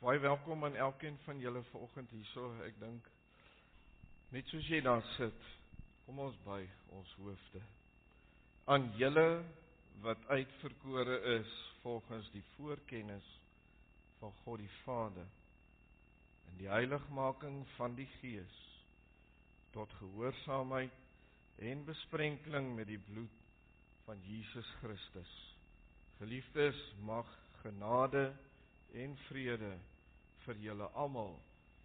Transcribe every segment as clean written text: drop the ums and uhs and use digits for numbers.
Baie welkom aan elkeen van julle vanoggend hierso. Ek dink net soos jy daar sit, kom ons by ons hoofde. Aan julle wat uitverkore is volgens die voorkennis van God die Vader en die heiligmaking van die Gees tot gehoorsaamheid en besprenkeling met die bloed van Jesus Christus. Geliefdes, mag genade en vrede vir julle almal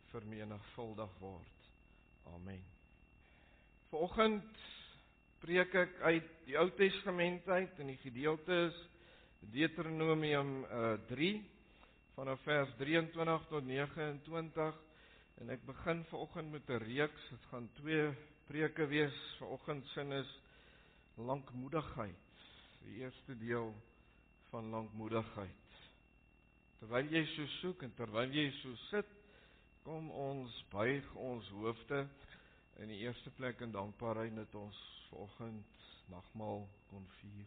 vermenigvuldig word. Amen. Vanoggend preek ek uit die Ou Testament uit in die gedeeltes Deuteronomium 3 vanaf vers 23 tot 29 en ek begin vanoggend met 'n reeks. Dit gaan 2 preke wees. Vanoggend se is lankmoedigheid. Die eerste deel van lankmoedigheid. Terwyl jy so soek en terwyl jy so sit, kom ons buig ons hoofde in die eerste plek in dankbaarheid dat ons vanoggend nagmaal kon vier.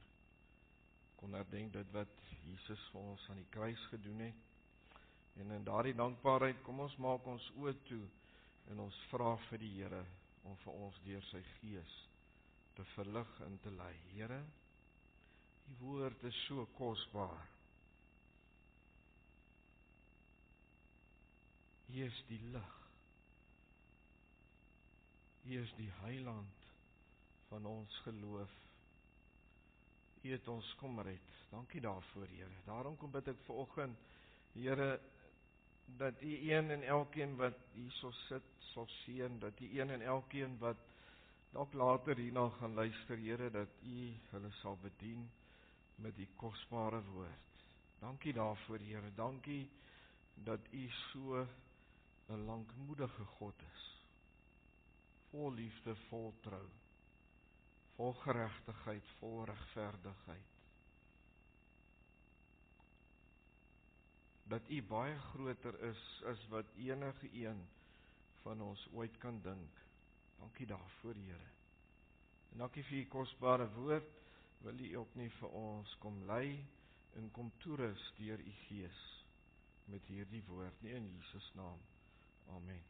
Kon herdenk dit wat Jesus vir ons aan die kruis gedoen het. En in daardie dankbaarheid kom ons maak ons oë toe en ons vra vir die Here om vir ons deur sy Gees te verlig en te lei. Here, die woord is so kosbaar. U is die lig. U is die heiland van ons geloof. U het ons kom red. Dankie daarvoor, Here. Daarom kom bid ek vanoggend, Here, dat U een en elkeen wat hierso sit sal seën, dat U een en elkeen wat dalk later hierna gaan luister, Here, dat U hulle sal bedien met die kosbare woord. Dankie daarvoor, Here. Dankie dat U so 'n lankmoedige God is. Vol liefde, vol trou, vol geregtigheid, vol regverdigheid. Dat U baie groter is as wat enige een van ons ooit kan dink. Dankie daarvoor, Here. En dankie vir U kosbare woord. Wil U ook nie vir ons kom lei en kom toerus deur U Gees met hierdie woord nie, in Jesus naam. Amen.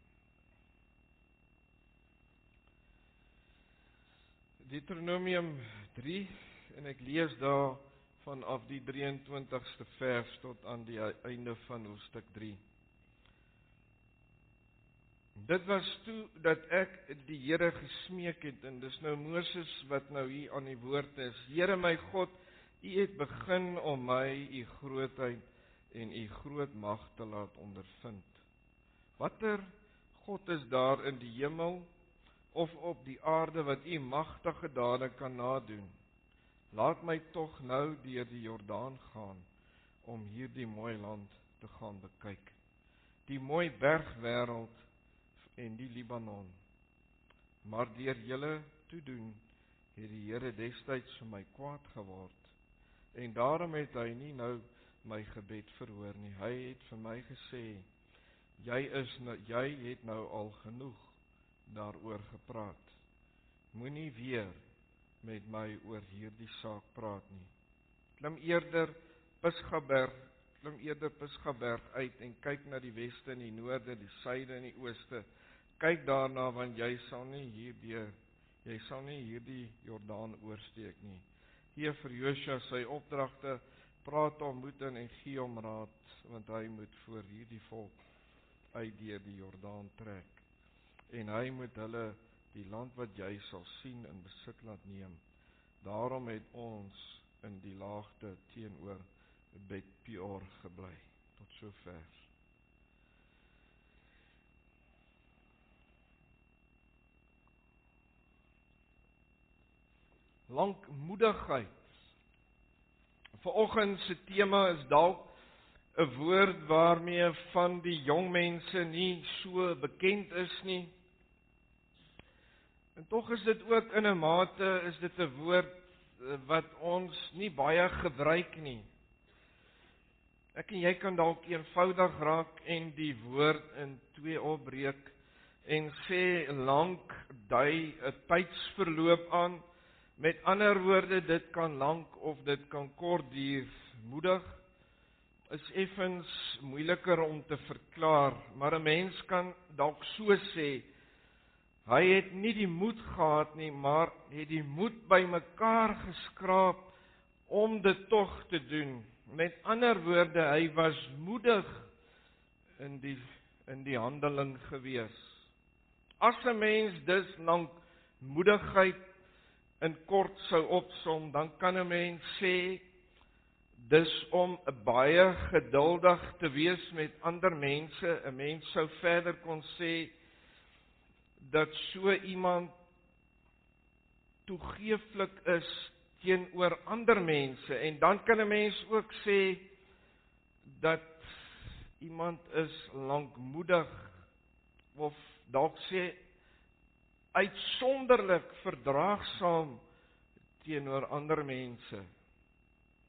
Deuteronomium 3 en ek lees daar vanaf die 23ste vers tot aan die einde van hoofstuk 3. Dit was toe dat ek die Here gesmeek het, en dis nou Moses wat nou hier aan die woord is. Here my God, U het begin om my U grootheid en U groot mag te laat ondervind. Watter God is daar in die hemel of op die aarde wat U magtige dade kan nadoen? Laat my tog nou deur die Jordaan gaan om hierdie mooi land te gaan bekyk. Die mooi bergwêreld en die Libanon. Maar deur julle toedoen het die Here destyds vir my kwaad geword. En daarom het hy nie nou my gebed verhoor nie. Hy het vir my gesê, jy het nou al genoeg daaroor gepraat. Moenie weer met my oor hierdie saak praat nie. Klim eerder Pisgaberg uit en kyk na die weste en die noorde, die suide en die ooste. Kyk daarna, want jy sal nie hierdie Jordaan oorsteek nie. Gee vir Josua sy opdragte, praat hom moed in en gee hom raad, want hy moet voor hierdie volk uit deur die Jordaan trek. En hy moet hulle die land wat jy sal sien in besit laat neem. Daarom het ons in die laagte teenoor Bet Peor gebly. Tot sover. Lankmoedigheid. Vanoggend se tema is dalk 'n woord waarmee van die jong mense nie so bekend is nie. En tog is dit ook in 'n mate is dit 'n woord wat ons nie baie gebruik nie. Ek en jy kan dalk eenvoudig raak en die woord in 2 opbreek en sê lank dui 'n tydsverloop aan. Met ander woorde, dit kan lank of dit kan kort duur. Moedig is effens moeiliker om te verklaar, maar 'n mens kan dalk so sê, hy het nie die moed gehad nie, maar het die moed bymekaar geskraap om dit tog te doen. Met ander woorde, hy was moedig in die handeling gewees. As 'n mens dus lankmoedigheid in kort sou opsom, dan kan 'n mens sê, dis om baie geduldig te wees met ander mense. 'n Mens sou verder kon sê, dat so iemand toegeeflik is teenoor ander mense, en dan kan 'n mens ook sê, dat iemand is lankmoedig, of dalk sê, uitsonderlik verdraagsaam teenoor ander mense.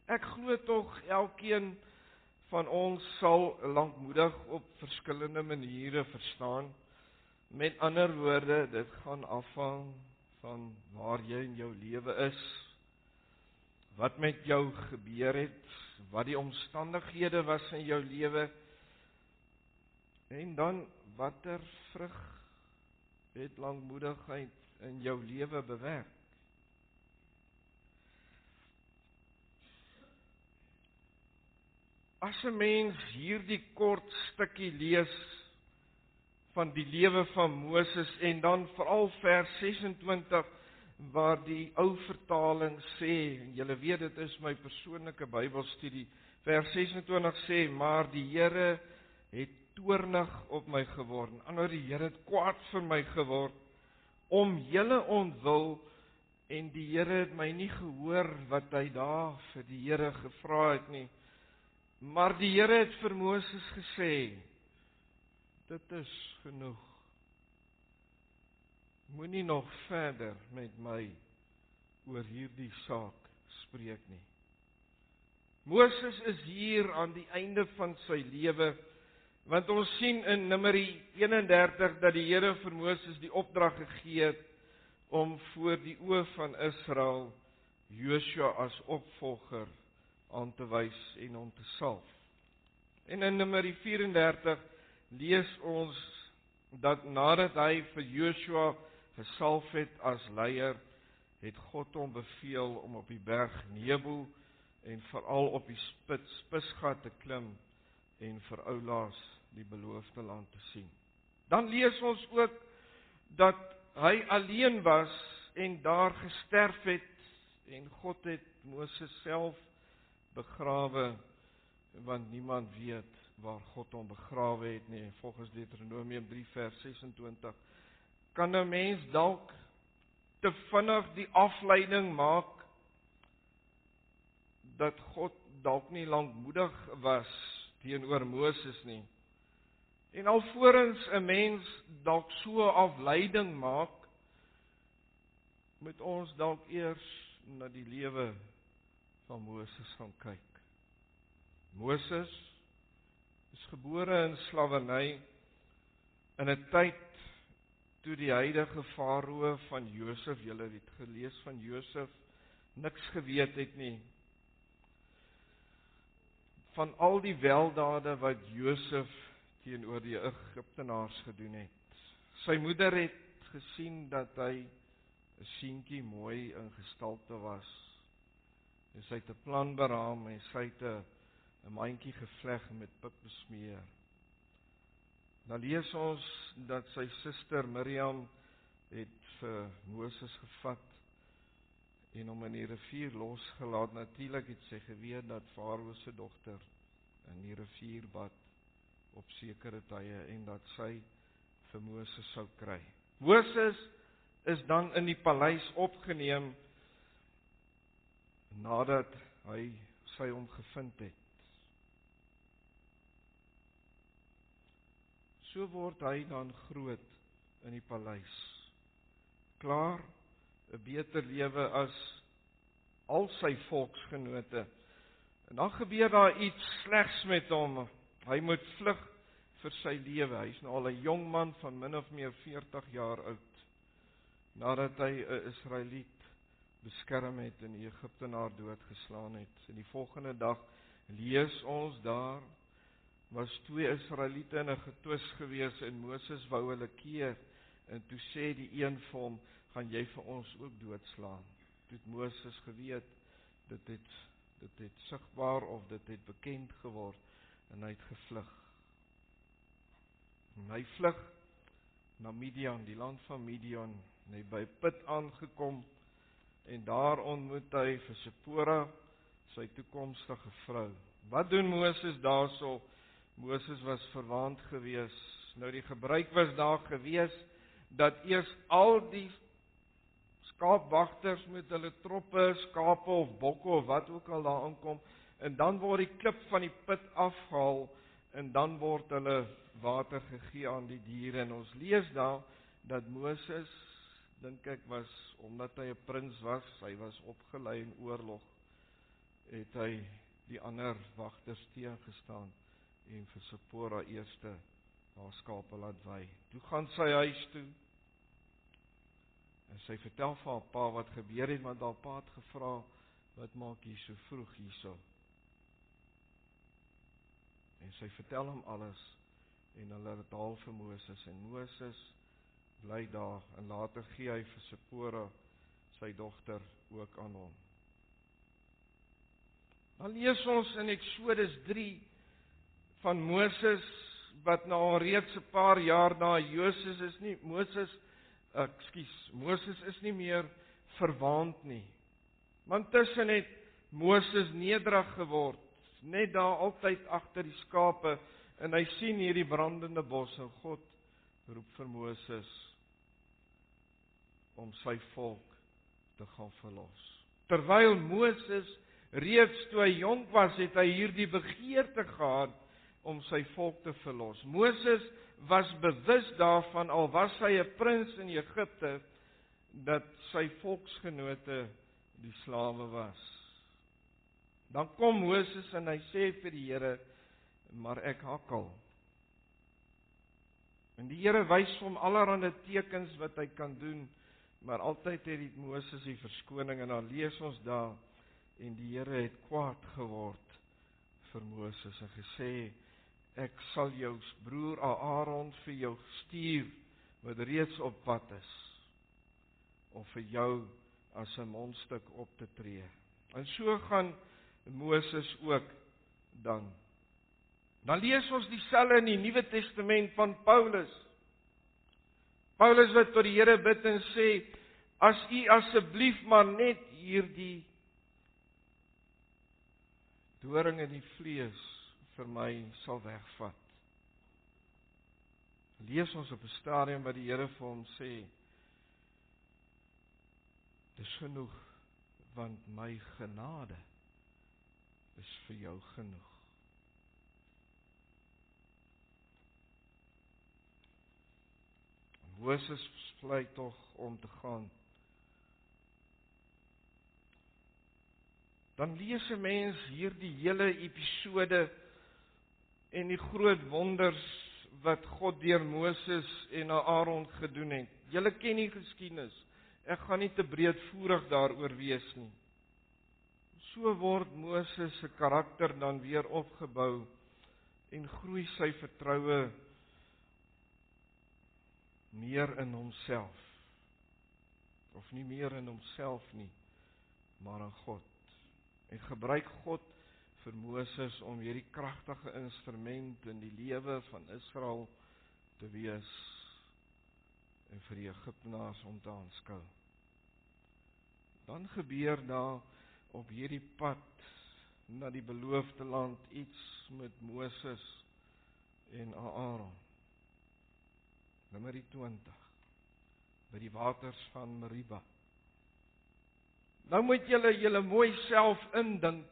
Ek glo tog elkeen van ons sal lankmoedig op verskillende maniere verstaan. Met ander woorde, dit gaan afhang van waar jy in jou lewe is, wat met jou gebeur het, wat die omstandighede was in jou lewe, en dan watter vrug het lankmoedigheid in jou lewe bewerk. As 'n mens hierdie kort stukkie lees van die lewe van Moses, en dan veral vers 26, waar die ou vertaling sê, en julle weet dit is my persoonlike Bybelstudie, vers 26 sê, maar die Here het toornig op my geword, anders die Here het kwaad vir my geword, om julle ontwil, en die Here het my nie gehoor, wat hy daar vir die Here gevra het nie, maar die Here het vir Moses gesê, dit is genoeg. Moenie nog verder met my oor hierdie saak spreek nie. Moses is hier aan die einde van sy lewe, want ons sien in Numeri 31 dat die Here vir Moses die opdrag gegee het om voor die oë van Israel Josua as opvolger aan te wys en hom te salf. En in Numeri 34 lees ons dat nadat hy vir Josua gesalf het as leier, het God hom beveel om op die berg Nebo en veral op die Pisga te klim en vir oulaas die beloofde land te sien. Dan lees ons ook dat hy alleen was en daar gesterf het, en God het Moses self begrawe, want niemand weet waar God hom begrawe het nie. Volgens Deuteronomium 3 vers 26 kan 'n mens dalk te vinnig die afleiding maak dat God dalk nie lankmoedig was teenoor Moses nie. En alvorens 'n mens dalk so 'n afleiding maak, moet ons dalk eers na die lewe van Moses gaan kyk. Moses is gebore in slawerny in 'n tyd toe die huidige farao van Josef, julle het gelees van Josef, niks geweet het nie van al die weldade wat Josef teenoor die Egiptenaars gedoen het. Sy moeder het gesien dat hy 'n seentjie mooi in gestalte was. En sy het 'n plan beraam en sy het 'n mandjie gevleg met pik besmeer. Dan lees ons dat sy suster Miriam het vir Moses gevat en hom in die rivier losgelaat. Natuurlik het sy geweet dat Farao se dogter in die rivier bad op sekere tye en dat sy vir Moses sou kry. Moses is dan in die paleis opgeneem nadat sy hom gevind het. So word hy dan groot in die paleis. Klaar 'n beter lewe as al sy volksgenote. En dan gebeur daar iets slegs met hom. Hy moet vlug vir sy lewe. Hy's nou al 'n jong man van min of meer 40 jaar oud. Nadat hy 'n Israeliet beskerm het en die Egiptenaar doodgeslaan het. En die volgende dag lees ons daar, was 2 Israeliete in 'n getwis gewees en Moses wou hulle keer en toe sê die een vir hom, gaan jy vir ons ook doodslaan. Toe het Moses geweet, dit het sigbaar of dit het bekend geword en hy het gevlug. En hy vlug na Midian, die land van Midian, en hy by put aangekom en daar ontmoet hy vir Sipora, sy toekomstige vrou. Wat doen Moses daarso? Moses was verwaand gewees. Nou die gebruik was daar gewees dat eers al die skaapwagters met hulle troppe, skape of bokke of wat ook al daar aankom, en dan word die klip van die put afgehaal en dan word hulle water gegee aan die diere. En ons lees daar dat Moses, dink ek was, omdat hy 'n prins was, hy was opgelei in oorlog, het hy die ander wagters teëgestaan en vir Sipora eerste haar skape laat wei. Toe gaan sy huis toe en sy vertel vir haar pa wat gebeur het, want haar pa het gevra, wat maak jy so vroeg hierso? En sy vertel hom alles en hulle het haal vir Moses en Moses bly daar en later gee hy vir Sipora sy dogter ook aan hom. Dan lees ons in Eksodus 3 van Moses wat nou al reeds 'n paar jaar na Moses is nie meer verwaand nie. Want intussen het Moses nederig geword, net daar altyd agter die skape, en hy sien hierdie brandende bos en God roep vir Moses om sy volk te gaan verlos. Terwyl Moses reeds toe hy jonk was, het hy hierdie begeerte gehad om sy volk te verlos. Moses was bewus daarvan, al was hy 'n prins in Egipte, dat sy volksgenote die slawe was. Dan kom Moses en hy sê vir die Here, maar ek hakkel. En die Here wys hom allerlei tekens wat hy kan doen, maar altyd het die Moses die verskoning, en dan lees ons daar, en die Here het kwaad geword vir Moses en gesê, ek sal jou broer Aaron vir jou stuur, wat reeds op pad is, om vir jou as 'n mondstuk op te tree. En so gaan Moses ook dan. Dan lees ons dieselfde in die Nuwe Testament van Paulus. Paulus wat tot die Here bid en sê, as u asseblief maar net hierdie doring in die vlees vir my sal wegvat. Lees ons op 'n stadium wat die Here vir hom sê, dis genoeg, want my genade is vir jou genoeg. Moses besluit tog om te gaan. Dan lees 'n mens hierdie hele episode en die groot wonders wat God deur Moses en Aaron gedoen het. Julle ken die geskiedenis. Ek gaan nie te breedvoerig daaroor wees nie. So word Moses se karakter dan weer opgebou en groei sy vertroue meer in homself. Of nie meer in homself nie, maar in God. En gebruik God vir Moses om hierdie kragtige instrument in die lewe van Israel te wees en vir die Egiptenaars om te aanskou. Dan gebeur daar op hierdie pad na die beloofde land iets met Moses en Aaron. Nummer 20, by die waters van Meriba. Nou moet julle mooi self indink.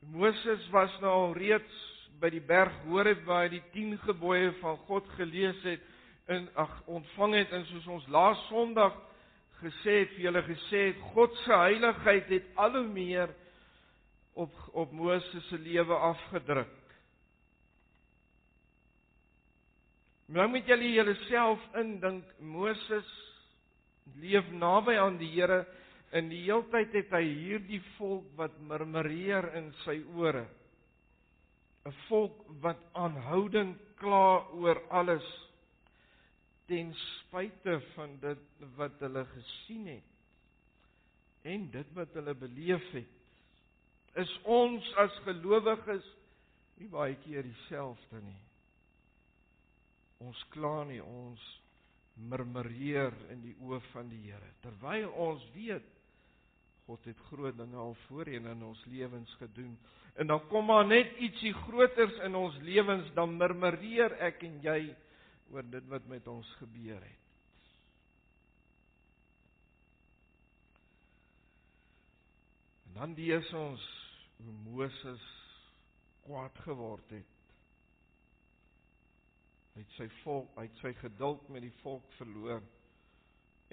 Moses was nou al reeds by die berg Horeb waar hy die 10 gebooie van God gelees het en ontvang het, en soos ons laas Sondag gesê het, vir julle gesê het, God se heiligheid het al hoe meer op Moses se lewe afgedruk. Nou moet julle self indink, Moses leef naby aan die Here In die heeltyd het hy hierdie volk wat murmureer in sy ore. 'n Volk wat aanhoudend kla oor alles, ten spyte van dit wat hulle gesien het, en dit wat hulle beleef het. Is ons as gelowiges nie baie keer dieselfde nie. Ons kla nie, ons murmureer in die oë van die Here, terwyl ons weet, God het groot dinge al voorheen in ons lewens gedoen. En dan kom maar net ietsie groters in ons lewens, dan murmureer ek en jy oor dit wat met ons gebeur het. En dan lees ons hoe Moses kwaad geword het. Hy het sy geduld met die volk verloor.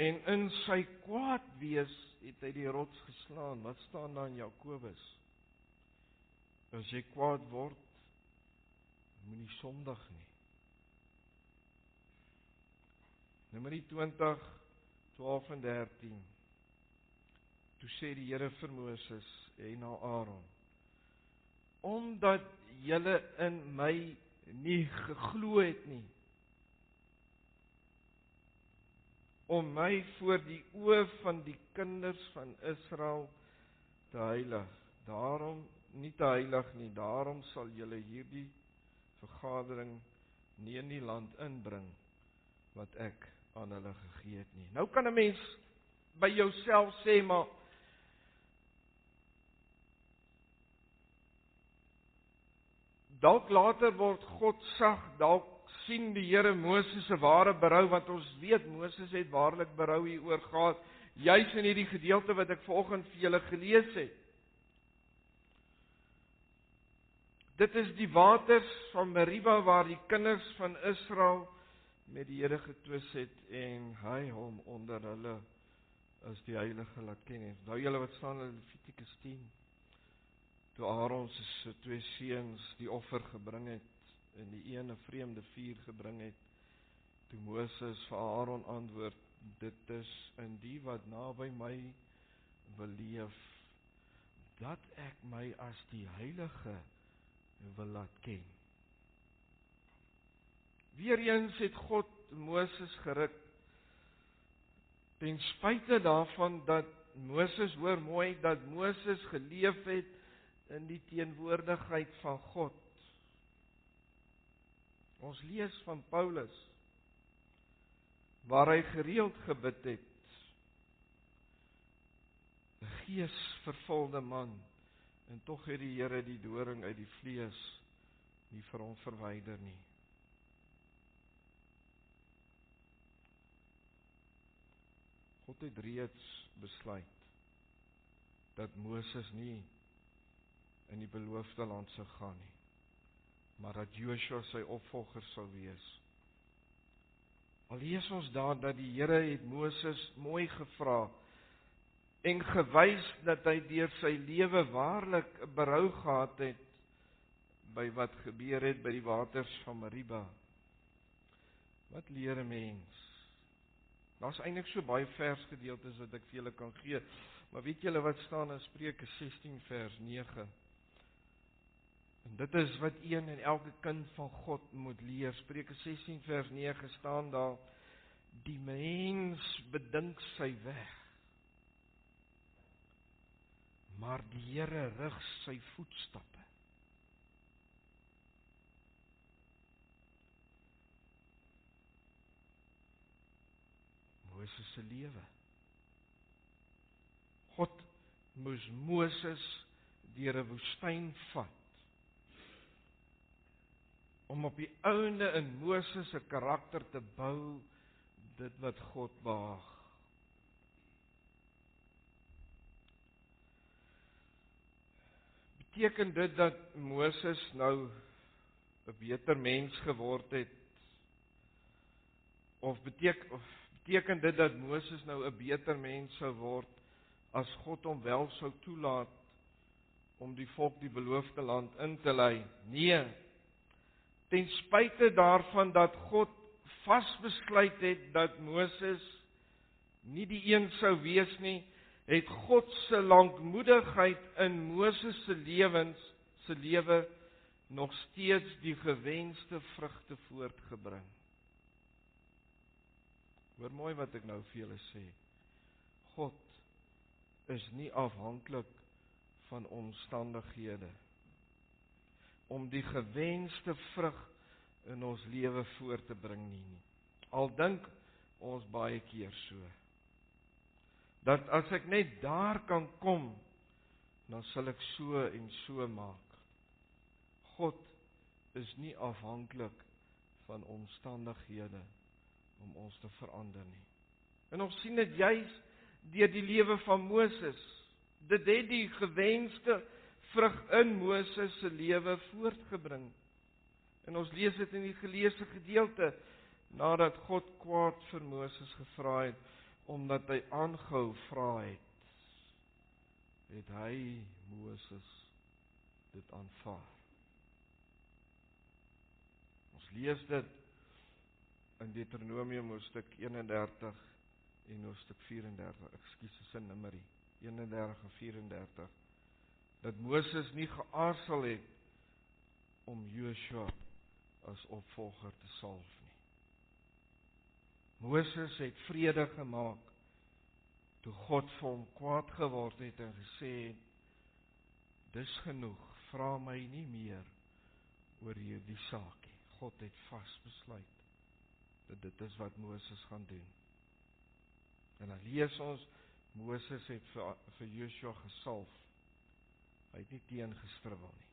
En in sy kwaad wees het hy die rots geslaan. Wat staan daar in Jakobus? As jy kwaad word, moenie sondig nie. Numeri 20, 12 en 13. Toe sê die Here vir Moses en aan Aaron: Omdat julle in my nie geglo het nie, om my voor die oë van die kinders van Israel te heilig. Daarom nie te heilig nie, daarom sal julle hierdie vergadering nie in die land inbring wat ek aan hulle gegee het nie. Nou kan 'n mens by jouself sê, maar dalk later word God sag, dalk sien die Here Moses se ware berou, want ons weet Moses het waarlik berou hieroor gehad, juis in hierdie gedeelte wat ek vanoggend vir julle gelees het. Dit is die waters van Meriba waar die kinders van Israel met die Here getwis het en hy hom onder hulle as die heilige laat ken het. Nou julle wat staan in Levitikus 10, toe Aaron se twee seuns die offer gebring het en die een 'n vreemde vuur gebring het, toe Moses vir Aaron antwoord: dit is in die wat naby my wil leef, dat ek my as die heilige wil laat ken. Weereens het God Moses geruk, ten spyte daarvan dat Moses, hoor mooi, dat Moses geleef het in die teenwoordigheid van God. Ons lees van Paulus, waar hy gereeld gebid het, 'n geesvervulde man, en tog het die Here die doring uit die vlees nie vir hom verwyder nie. God het reeds besluit dat Moses nie in die beloofde land sou gaan nie, maar dat Joshua sy opvolger sou wees. Al lees ons daar dat die Here het Moses mooi gevra en gewys dat hy deur sy lewe waarlik berou gehad het by wat gebeur het by die waters van Meriba. Wat leer 'n mens? Daar's eintlik so baie versgedeeltes wat ek vir julle kan gee, maar weet julle wat staan in Spreuke 16 vers 9? En dit is wat een en elke kind van God moet leer. Spreuke 16 vers 9 staan daar: die mens bedink sy weg, maar die Here rig sy voetstappe. Moses se lewe. God moes Moses deur 'n woestyn vat, om op die ouende in Moses se karakter te bou, dit wat God behaag. Beteken dit dat Moses nou 'n beter mens geword het? Of beteken dit dat Moses nou 'n beter mens sou word as God hom wel sou toelaat om die volk die beloofde land in te lei? Nee. Ten spyte daarvan dat God vasbesluit het dat Moses nie die een sou wees nie, het God se lankmoedigheid in Moses se lewe nog steeds die gewenste vrugte voortgebring. Hoor mooi wat ek nou vir julle sê. God is nie afhanklik van omstandighede om die gewenste vrug in ons lewe voort te bring nie. Al dink ons baie keer so, dat as ek net daar kan kom, dan sal ek so en so maak. God is nie afhanklik van omstandighede om ons te verander nie. En ons sien dit juis deur die lewe van Moses. Dit het die gewenste vrug in Moses se lewe voortgebring. En ons lees dit in die geleesde gedeelte, nadat God kwaad vir Moses gevra het, omdat hy aangehou vra het hy Moses dit aanvaar. Ons lees dit in Deuteronomium hoofstuk 31 en hoofstuk 34, dis in Numeri 31 en 34, dat Moses nie geaarsel het om Joshua as opvolger te salf nie. Moses het vrede gemaak toe God vir hom kwaad geword het en gesê het, dis genoeg, vra my nie meer oor hierdie saak nie. God het vas besluit dat dit is wat Moses gaan doen. En dan lees ons, Moses het vir Joshua gesalf. Hy het nie teengestribbel nie.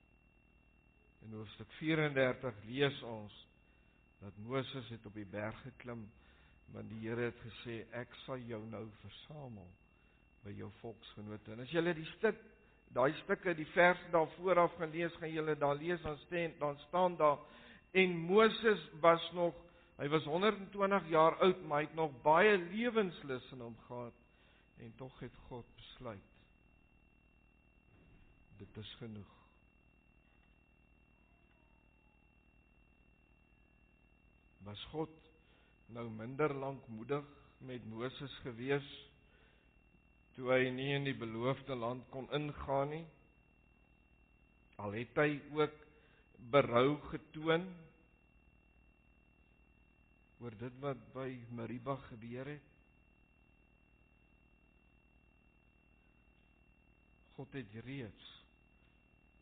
In hoofstuk 34 lees ons dat Moses het op die berg geklim, want die Here het gesê, ek sal jou nou versamel by jou volksgenote. En as julle daai stukke, die vers daar vooraf gaan lees, gaan julle daar lees, dan staan daar, en Moses was nog, hy was 120 jaar oud, maar hy het nog baie lewenslus in hom gehad, en tog het God besluit, dit is genoeg. Was God nou minder lankmoedig met Moses gewees, toe hy nie in die beloofde land kon ingaan nie? Al het hy ook berou getoon oor dit wat by Meriba gebeur het. God het reeds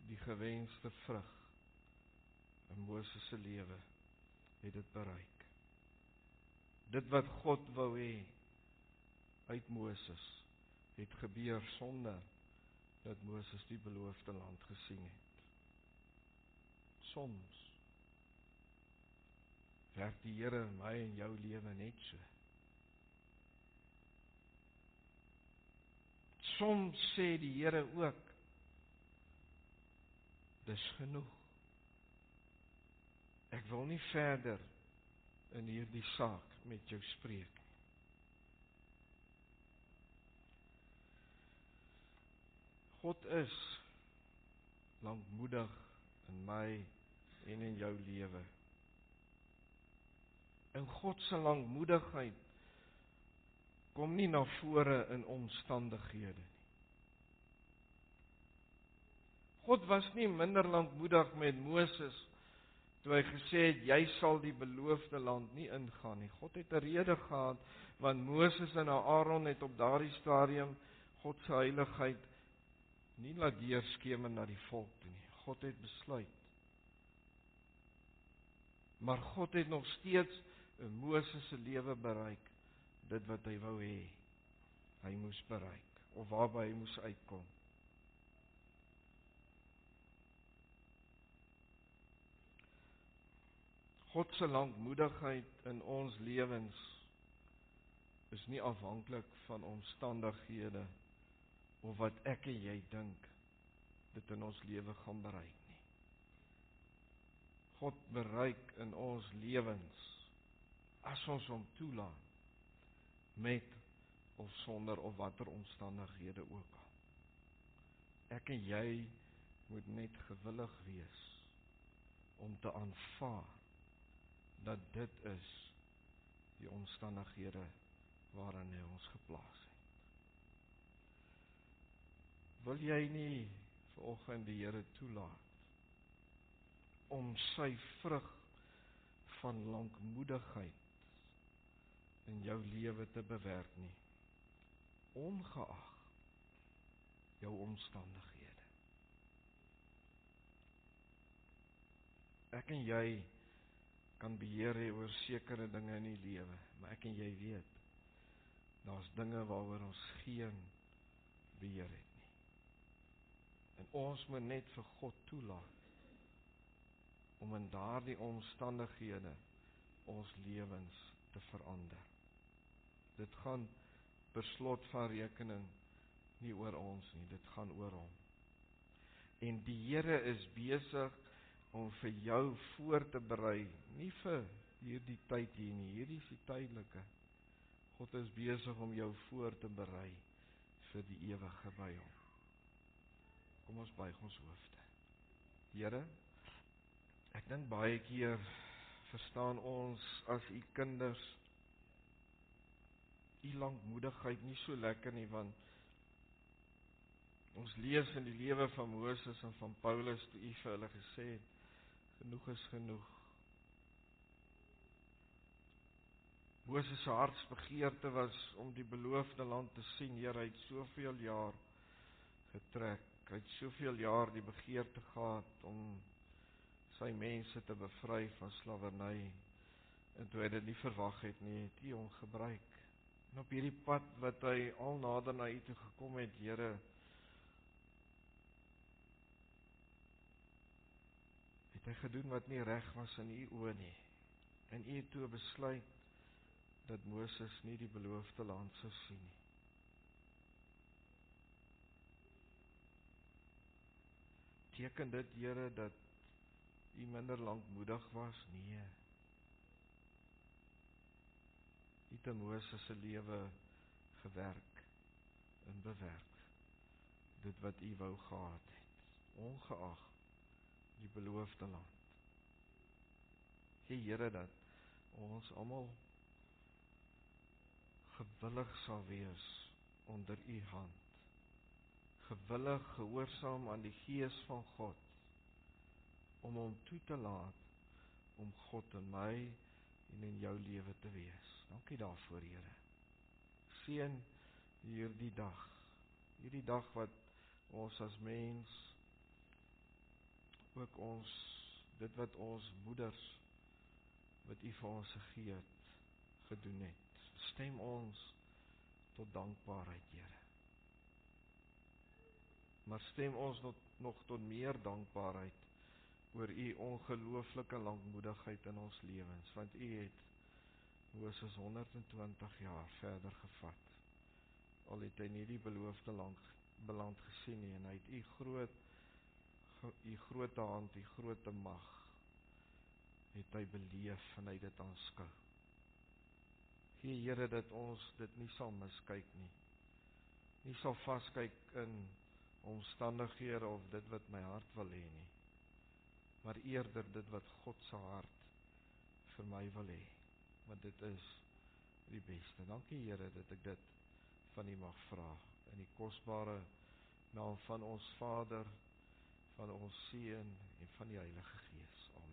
die gewenste vrug in Moses se lewe het dit bereik. Dit wat God wou hê uit Moses het gebeur sonder dat Moses die beloofde land gesien het. Soms werk die Here in my en jou lewe net so. Soms sê die Here ook, dis genoeg. Ek wil nie verder in hierdie saak met jou spreek. God is lankmoedig in my en in jou lewe. En God se lankmoedigheid kom nie na vore in omstandighede nie. God was nie minder lankmoedig met Moses toe hy gesê het, jy sal die beloofde land nie ingaan nie. God het 'n rede gehad, want Moses en Aaron het op daardie stadium God se heiligheid nie laat deurskemer na die volk toe nie. God het besluit. Maar God het nog steeds in Moses se lewe bereik, dit wat hy wou hê, hy moes bereik, of waarby hy moes uitkom. God se lankmoedigheid in ons lewens is nie afhanklik van omstandighede of wat ek en jy dink dit in ons lewe gaan bereik nie. God bereik in ons lewens as ons hom toelaat, met of sonder of watter omstandighede ook al. Ek en jy moet net gewillig wees om te aanvaar dat dit is die omstandighede waarin hy ons geplaas het. Wil jy nie vanoggend die Here toelaat om sy vrug van lankmoedigheid in jou lewe te bewerk nie, ongeag jou omstandighede? Ek en jy kan beheer hê oor sekere dinge in die lewe, maar ek en jy weet, daar's dinge waaroor ons geen beheer het nie. En ons moet net vir God toelaat om in daardie omstandighede ons lewens te verander. Dit gaan per slot van rekening nie oor ons nie, dit gaan oor hom. En die Here is besig om vir jou voor te berei, nie vir hierdie tyd hier nie, hierdie is die tydelike. God is besig om jou voor te berei vir die ewige by hom. Kom ons buig ons hoofde. Here, ek dink baie keer verstaan ons as u kinders u lankmoedigheid nie so lekker nie, want ons lees in die lewe van Moses en van Paulus toe u vir hulle gesê het, genoeg is genoeg. Moses se hartsbegeerte was om die beloofde land te sien. Here, hy het soveel jaar getrek, hy het soveel jaar die begeerte gehad om sy mense te bevry van slawerny, en toe hy dit nie verwag het nie, het u hom gebruik. En op hierdie pad wat hy al nader na u toe gekom het, Here, het hy gedoen wat nie reg was in u oë nie. En u het toe besluit dat Moses nie die beloofde land sou sien nie. Teken dit, Here, dat u minder lankmoedig was? Nee. U het in Moses se lewe gewerk en bewerk dit wat u wou gehad het, ongeag die beloofde land. Gee, Here, dat ons almal gewillig sal wees onder u hand, gewillig gehoorsaam aan die Gees van God, om hom toe te laat om God in my en in jou lewe te wees. Dankie daarvoor, Here. Seën hierdie dag wat ons as mens, ook ons, dit wat ons moeders, wat u vir ons gegee het, gedoen het. Stem ons tot dankbaarheid, Here. Maar stem ons nog tot meer dankbaarheid oor u ongelooflike lankmoedigheid in ons lewens, want u het Moses 120 jaar verder gevat. Al het hy nie die beloofde land gesien nie, en hy het u groot hand, u groot mag, het hy beleef en hy dit aanskou. Gee, Here, dat ons dit nie sal miskyk nie sal vaskyk in omstandighede of dit wat my hart wil hê nie, maar eerder dit wat God se hart vir my wil hê, want dit is die beste. Dankie, Here, dat ek dit van u mag vra, in die kosbare naam van ons Vader, van ons Seun en van die Heilige Gees. Amen.